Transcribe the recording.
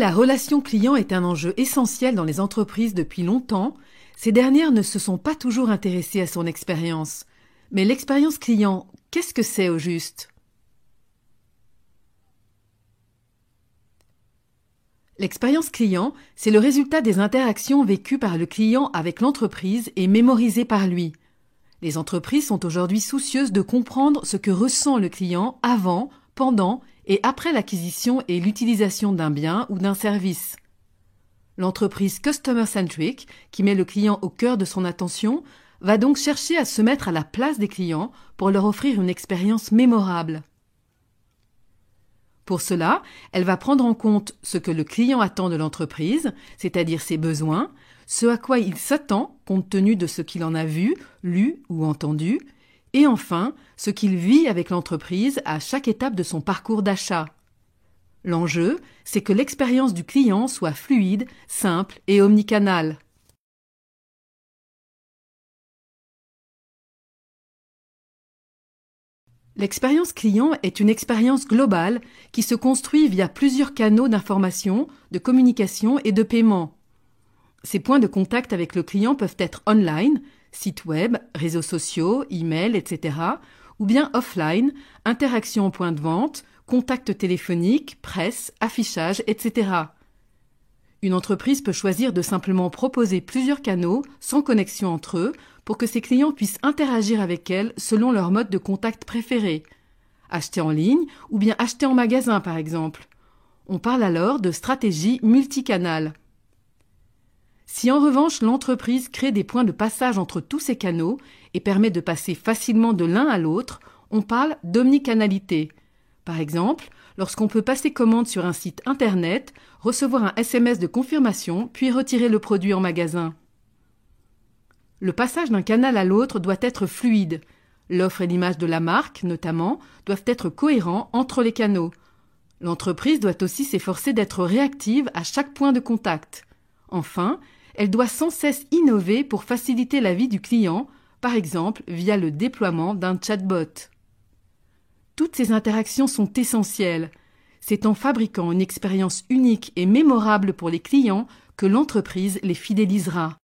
la relation client est un enjeu essentiel dans les entreprises depuis longtemps, ces dernières ne se sont pas toujours intéressées à son expérience. Mais l'expérience client, qu'est-ce que c'est au juste ? L'expérience client, c'est le résultat des interactions vécues par le client avec l'entreprise et mémorisées par lui. Les entreprises sont aujourd'hui soucieuses de comprendre ce que ressent le client avant, pendant et après l'acquisition et l'utilisation d'un bien ou d'un service. L'entreprise customer-centric, qui met le client au cœur de son attention, va donc chercher à se mettre à la place des clients pour leur offrir une expérience mémorable. Pour cela, elle va prendre en compte ce que le client attend de l'entreprise, c'est-à-dire ses besoins, ce à quoi il s'attend compte tenu de ce qu'il en a vu, lu ou entendu, et enfin, ce qu'il vit avec l'entreprise à chaque étape de son parcours d'achat. L'enjeu, c'est que l'expérience du client soit fluide, simple et omnicanale. L'expérience client est une expérience globale qui se construit via plusieurs canaux d'information, de communication et de paiement. Ces points de contact avec le client peuvent être online, site web, réseaux sociaux, email, etc., ou bien offline, interaction au point de vente, contact téléphonique, presse, affichage, etc. Une entreprise peut choisir de simplement proposer plusieurs canaux sans connexion entre eux pour que ses clients puissent interagir avec elle selon leur mode de contact préféré. Acheter en ligne ou bien acheter en magasin par exemple. On parle alors de stratégie multicanale. Si en revanche l'entreprise crée des points de passage entre tous ces canaux et permet de passer facilement de l'un à l'autre, on parle d'omnicanalité. Par exemple, lorsqu'on peut passer commande sur un site internet, recevoir un SMS de confirmation, puis retirer le produit en magasin. Le passage d'un canal à l'autre doit être fluide. L'offre et l'image de la marque, notamment, doivent être cohérents entre les canaux. L'entreprise doit aussi s'efforcer d'être réactive à chaque point de contact. Enfin, elle doit sans cesse innover pour faciliter la vie du client, par exemple via le déploiement d'un chatbot. Toutes ces interactions sont essentielles. C'est en fabriquant une expérience unique et mémorable pour les clients que l'entreprise les fidélisera.